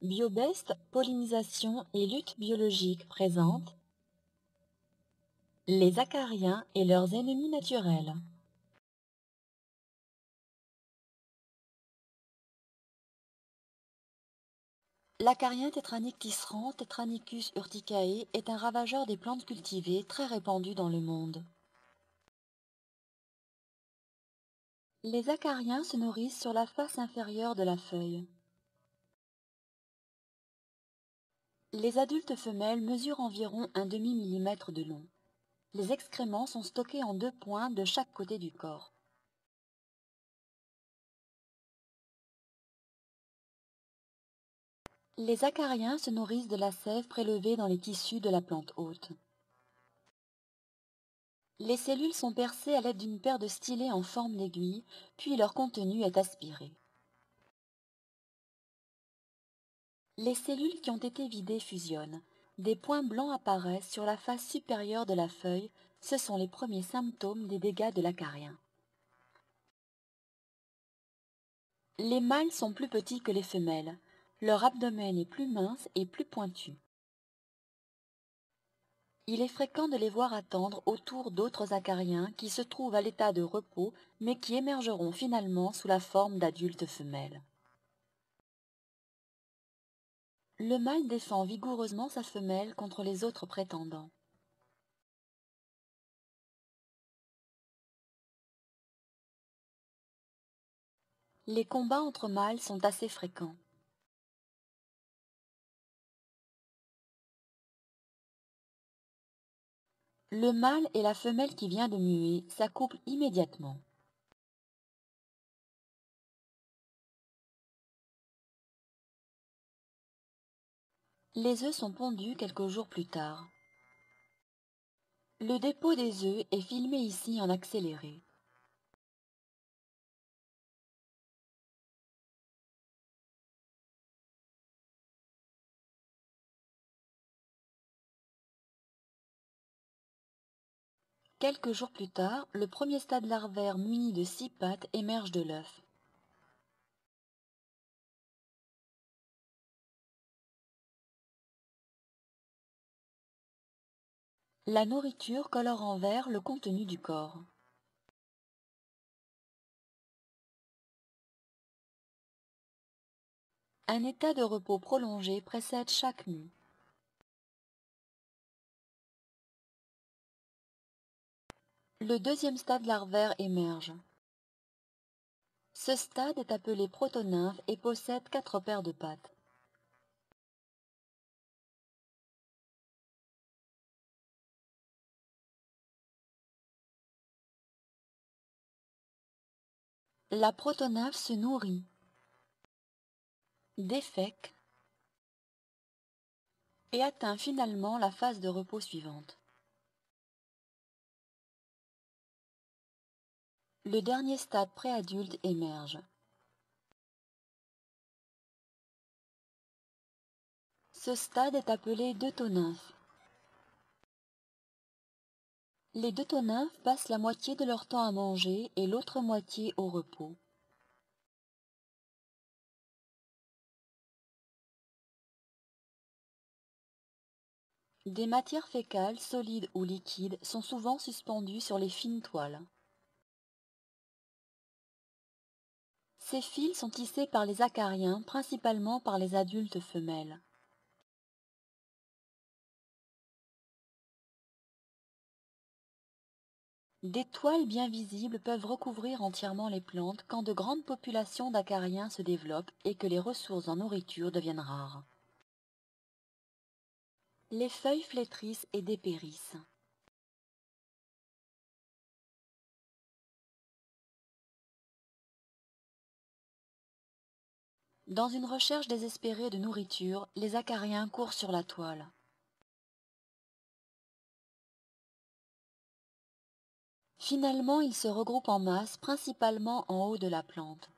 Biobest, pollinisation et lutte biologique présente les acariens et leurs ennemis naturels. L'acarien tétranique tisserand, Tetranicus urticae, est un ravageur des plantes cultivées très répandu dans le monde. Les acariens se nourrissent sur la face inférieure de la feuille. Les adultes femelles mesurent environ un demi-millimètre de long. Les excréments sont stockés en 2 points de chaque côté du corps. Les acariens se nourrissent de la sève prélevée dans les tissus de la plante hôte. Les cellules sont percées à l'aide d'une paire de stylets en forme d'aiguille, puis leur contenu est aspiré. Les cellules qui ont été vidées fusionnent. Des points blancs apparaissent sur la face supérieure de la feuille, ce sont les premiers symptômes des dégâts de l'acarien. Les mâles sont plus petits que les femelles. Leur abdomen est plus mince et plus pointu. Il est fréquent de les voir attendre autour d'autres acariens qui se trouvent à l'état de repos mais qui émergeront finalement sous la forme d'adultes femelles. Le mâle défend vigoureusement sa femelle contre les autres prétendants. Les combats entre mâles sont assez fréquents. Le mâle et la femelle qui vient de muer s'accouplent immédiatement. Les œufs sont pondus quelques jours plus tard. Le dépôt des œufs est filmé ici en accéléré. Quelques jours plus tard, le premier stade larvaire muni de 6 pattes émerge de l'œuf. La nourriture colore en vert le contenu du corps. Un état de repos prolongé précède chaque mue. Le deuxième stade larvaire émerge. Ce stade est appelé protonymphe et possède 4 paires de pattes. La protonymphe se nourrit, défèque et atteint finalement la phase de repos suivante. Le dernier stade préadulte émerge. Ce stade est appelé deutonymphe. Les deutonymphes passent la moitié de leur temps à manger et l'autre moitié au repos. Des matières fécales, solides ou liquides, sont souvent suspendues sur les fines toiles. Ces fils sont tissés par les acariens, principalement par les adultes femelles. Des toiles bien visibles peuvent recouvrir entièrement les plantes quand de grandes populations d'acariens se développent et que les ressources en nourriture deviennent rares. Les feuilles flétrissent et dépérissent. Dans une recherche désespérée de nourriture, les acariens courent sur la toile. Finalement, ils se regroupent en masse, principalement en haut de la plante.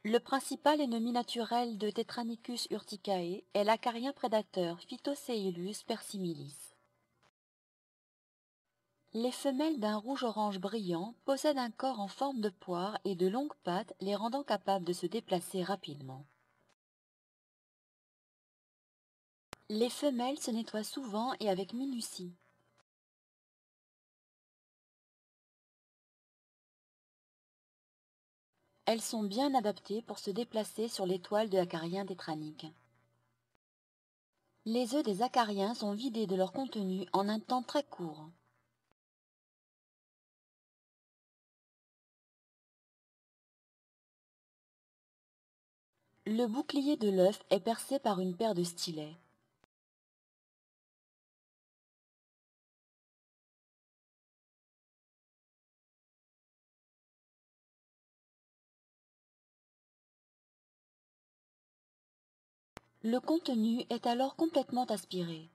Le principal ennemi naturel de Tetranicus urticae est l'acarien prédateur Phytoceiulus persimilis. Les femelles d'un rouge-orange brillant possèdent un corps en forme de poire et de longues pattes les rendant capables de se déplacer rapidement. Les femelles se nettoient souvent et avec minutie. Elles sont bien adaptées pour se déplacer sur les toiles de acariens tétraniques. Les œufs des acariens sont vidés de leur contenu en un temps très court. Le bouclier de l'œuf est percé par une paire de stylets. Le contenu est alors complètement aspiré.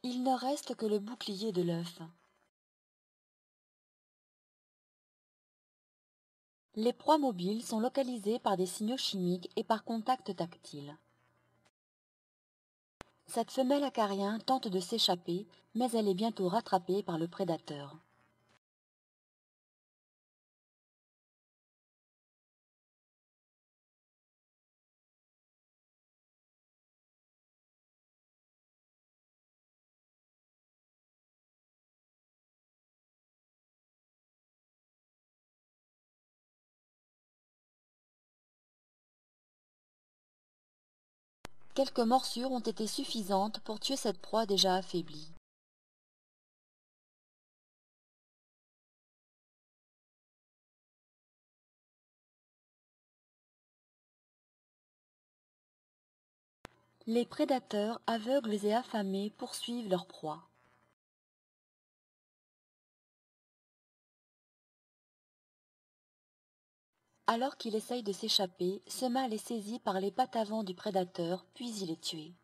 Il ne reste que le bouclier de l'œuf. Les proies mobiles sont localisées par des signaux chimiques et par contact tactile. Cette femelle acarien tente de s'échapper, mais elle est bientôt rattrapée par le prédateur. Quelques morsures ont été suffisantes pour tuer cette proie déjà affaiblie. Les prédateurs, aveugles et affamés, poursuivent leur proie. Alors qu'il essaye de s'échapper, ce mâle est saisi par les pattes avant du prédateur, puis il est tué.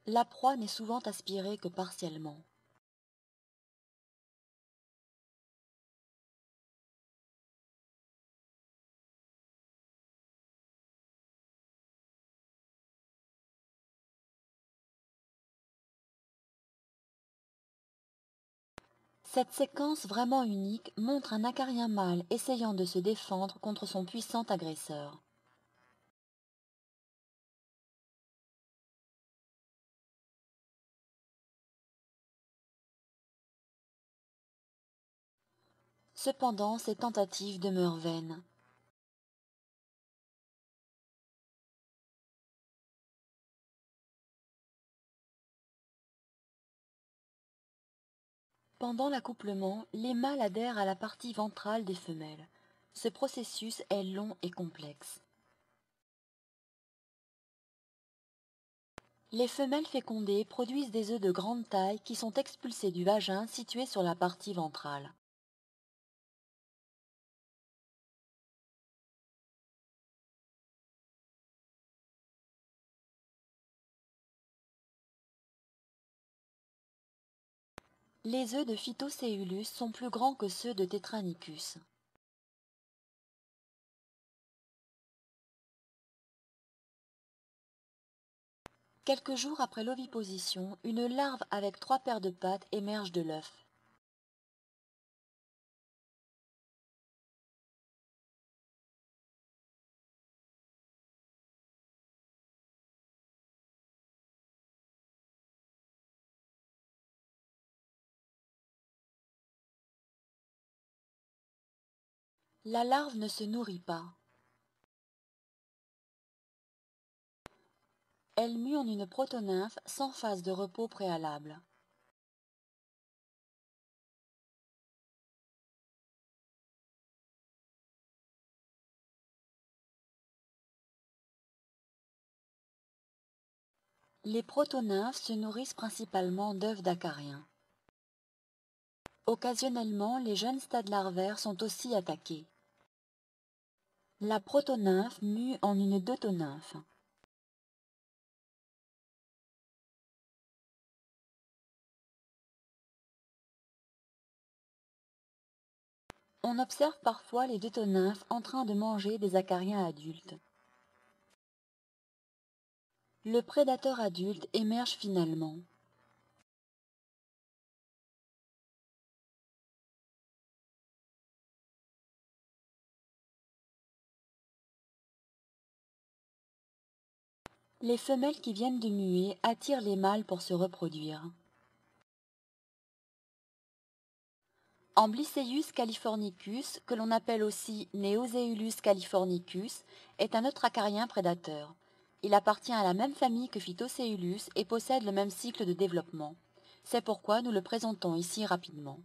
La proie n'est souvent aspirée que partiellement. Cette séquence vraiment unique montre un acarien mâle essayant de se défendre contre son puissant agresseur. Cependant, ces tentatives demeurent vaines. Pendant l'accouplement, les mâles adhèrent à la partie ventrale des femelles. Ce processus est long et complexe. Les femelles fécondées produisent des œufs de grande taille qui sont expulsés du vagin situé sur la partie ventrale. Les œufs de Phytocéulus sont plus grands que ceux de Tetranicus. Quelques jours après l'oviposition, une larve avec 3 paires de pattes émerge de l'œuf. La larve ne se nourrit pas. Elle mue en une protonymphe sans phase de repos préalable. Les protonymphes se nourrissent principalement d'œufs d'acariens. Occasionnellement, les jeunes stades larvaires sont aussi attaqués. La protonymphe mue en une deutonymphe. On observe parfois les deutonymphes en train de manger des acariens adultes. Le prédateur adulte émerge finalement. Les femelles qui viennent de muer attirent les mâles pour se reproduire. Amblyceus californicus, que l'on appelle aussi Neozeulus californicus, est un autre acarien prédateur. Il appartient à la même famille que Phytoceulus et possède le même cycle de développement. C'est pourquoi nous le présentons ici rapidement.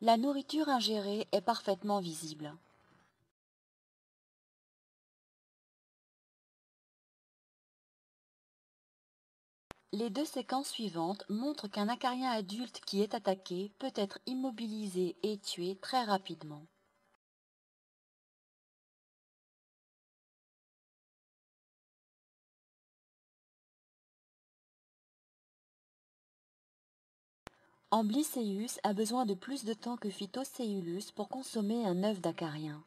La nourriture ingérée est parfaitement visible. Les deux séquences suivantes montrent qu'un acarien adulte qui est attaqué peut être immobilisé et tué très rapidement. Amblyceus a besoin de plus de temps que Phytoceulus pour consommer un œuf d'acarien.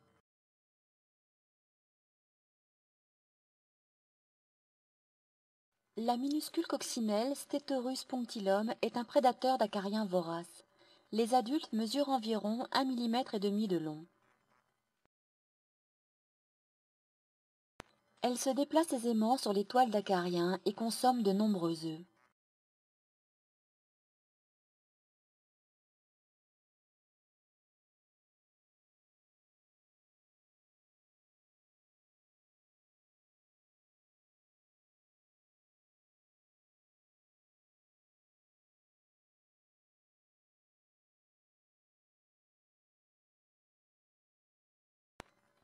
La minuscule coccinelle Stetorus punctillum est un prédateur d'acariens voraces. Les adultes mesurent environ 1,5 mm de long. Elle se déplace aisément sur les toiles d'acariens et consomme de nombreux œufs.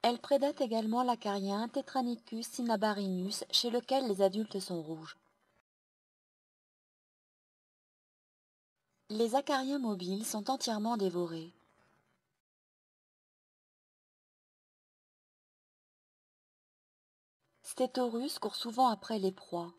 Elle prédate également l'acarien Tetranicus cinnabarinus chez lequel les adultes sont rouges. Les acariens mobiles sont entièrement dévorés. Stetorus court souvent après les proies.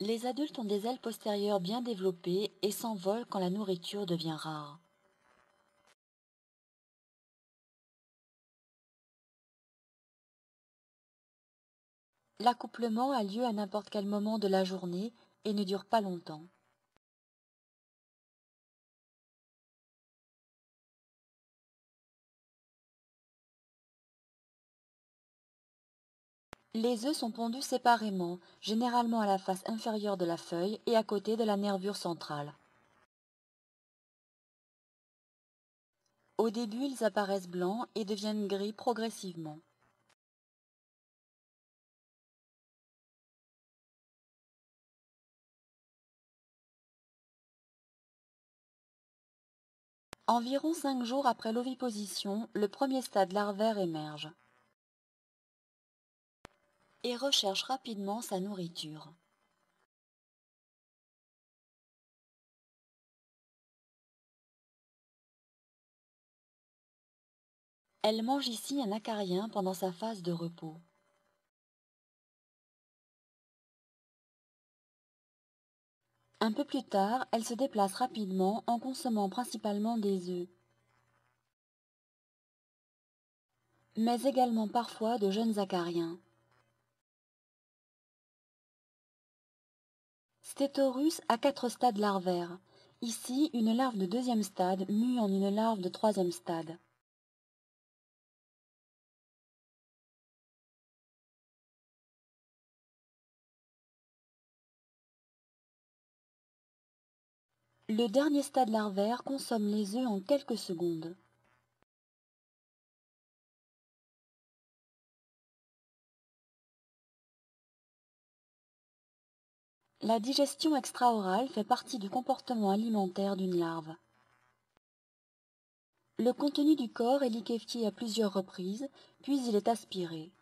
Les adultes ont des ailes postérieures bien développées et s'envolent quand la nourriture devient rare. L'accouplement a lieu à n'importe quel moment de la journée et ne dure pas longtemps. Les œufs sont pondus séparément, généralement à la face inférieure de la feuille et à côté de la nervure centrale. Au début, ils apparaissent blancs et deviennent gris progressivement. Environ 5 jours après l'oviposition, le premier stade larvaire émerge et recherche rapidement sa nourriture. Elle mange ici un acarien pendant sa phase de repos. Un peu plus tard, elle se déplace rapidement en consommant principalement des œufs, mais également parfois de jeunes acariens. Stetorus a 4 stades larvaires. Ici, une larve de deuxième stade mue en une larve de troisième stade. Le dernier stade larvaire consomme les œufs en quelques secondes. La digestion extra-orale fait partie du comportement alimentaire d'une larve. Le contenu du corps est liquéfié à plusieurs reprises, puis il est aspiré.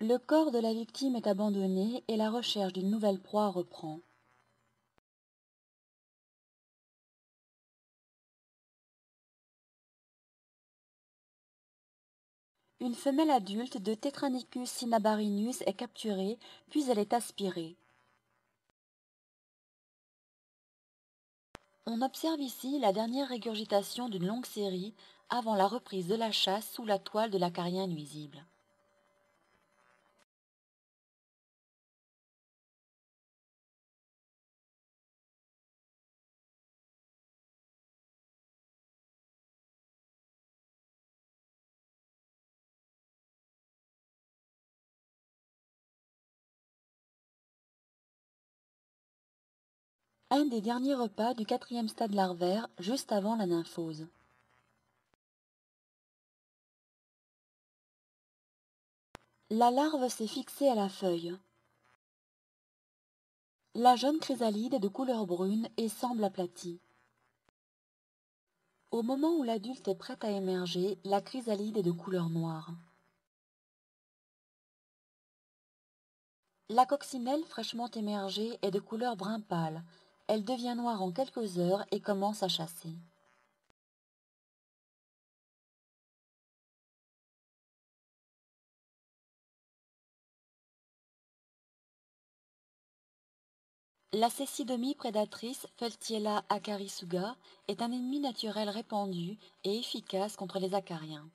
Le corps de la victime est abandonné et la recherche d'une nouvelle proie reprend. Une femelle adulte de Tetranicus cinnabarinus est capturée, puis elle est aspirée. On observe ici la dernière régurgitation d'une longue série avant la reprise de la chasse sous la toile de l'acarien nuisible. Un des derniers repas du quatrième stade larvaire, juste avant la nymphose. La larve s'est fixée à la feuille. La jeune chrysalide est de couleur brune et semble aplatie. Au moment où l'adulte est prête à émerger, la chrysalide est de couleur noire. La coccinelle fraîchement émergée est de couleur brun pâle. Elle devient noire en quelques heures et commence à chasser. La cécidomie prédatrice Feltiella acarisuga est un ennemi naturel répandu et efficace contre les acariens.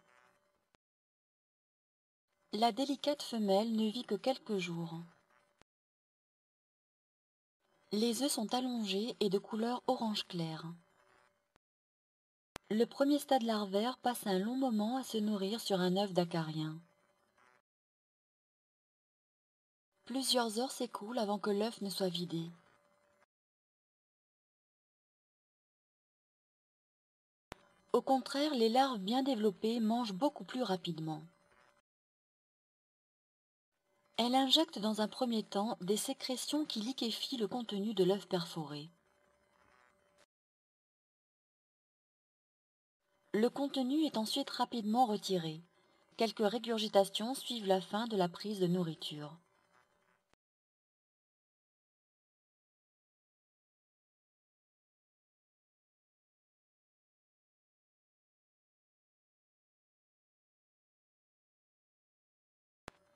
La délicate femelle ne vit que quelques jours. Les œufs sont allongés et de couleur orange clair. Le premier stade larvaire passe un long moment à se nourrir sur un œuf d'acarien. Plusieurs heures s'écoulent avant que l'œuf ne soit vidé. Au contraire, les larves bien développées mangent beaucoup plus rapidement. Elles injectent dans un premier temps des sécrétions qui liquéfient le contenu de l'œuf perforé. Le contenu est ensuite rapidement retiré. Quelques régurgitations suivent la fin de la prise de nourriture.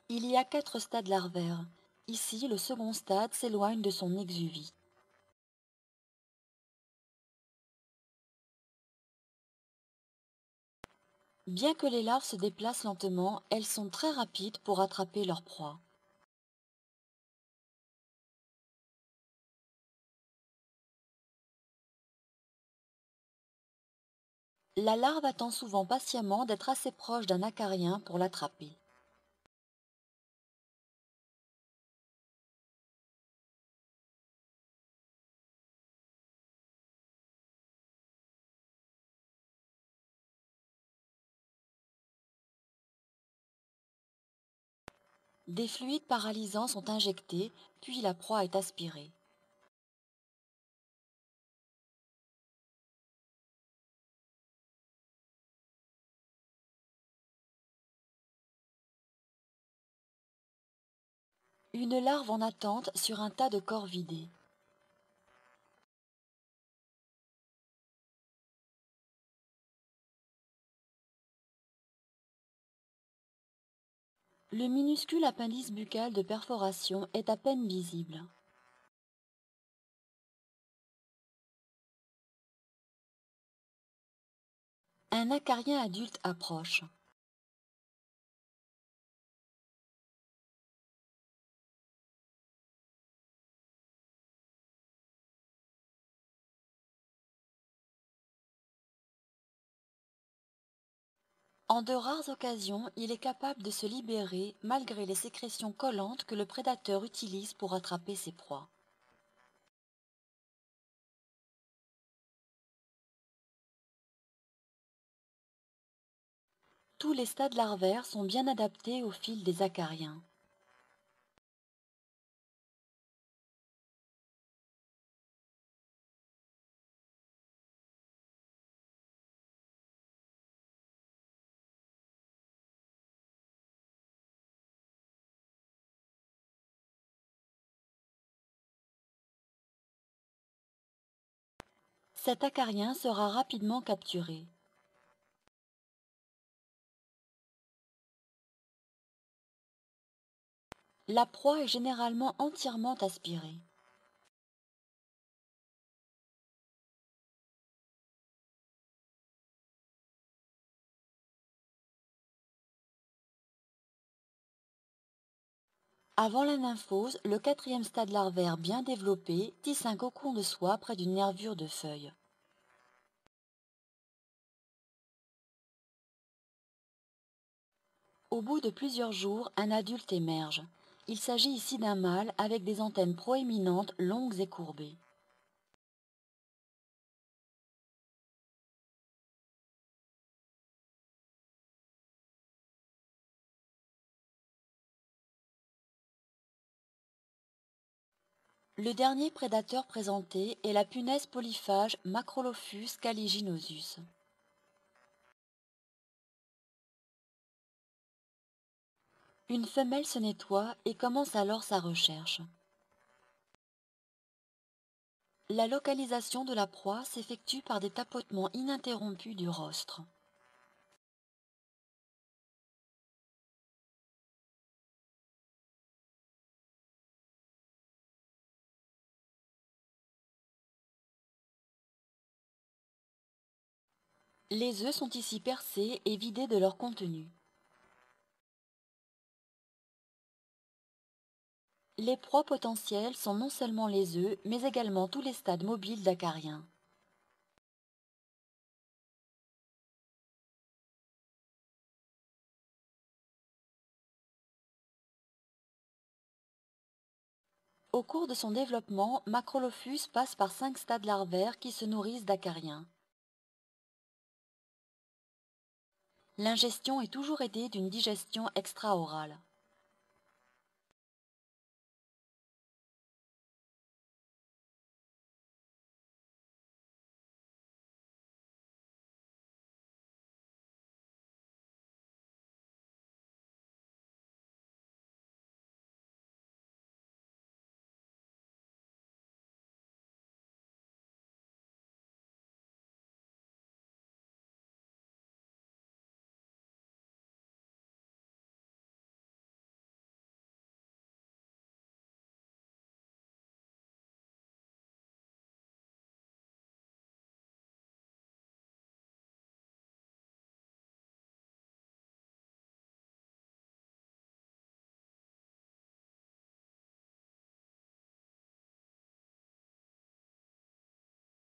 Il y a 4 stades larvaires. Ici, le second stade s'éloigne de son exuvie. Bien que les larves se déplacent lentement, elles sont très rapides pour attraper leur proie. La larve attend souvent patiemment d'être assez proche d'un acarien pour l'attraper. Des fluides paralysants sont injectés, puis la proie est aspirée. Une larve en attente sur un tas de corps vidés. Le minuscule appendice buccal de perforation est à peine visible. Un acarien adulte approche. En de rares occasions, il est capable de se libérer malgré les sécrétions collantes que le prédateur utilise pour attraper ses proies. Tous les stades larvaires sont bien adaptés au fil des acariens. Cet acarien sera rapidement capturé. La proie est généralement entièrement aspirée. Avant la nymphose, le quatrième stade larvaire bien développé tisse un cocon de soie près d'une nervure de feuilles. Au bout de plusieurs jours, un adulte émerge. Il s'agit ici d'un mâle avec des antennes proéminentes longues et courbées. Le dernier prédateur présenté est la punaise polyphage Macrolophus caliginosus. Une femelle se nettoie et commence alors sa recherche. La localisation de la proie s'effectue par des tapotements ininterrompus du rostre. Les œufs sont ici percés et vidés de leur contenu. Les proies potentielles sont non seulement les œufs, mais également tous les stades mobiles d'acariens. Au cours de son développement, Macrolophus passe par 5 stades larvaires qui se nourrissent d'acariens. L'ingestion est toujours aidée d'une digestion extra-orale.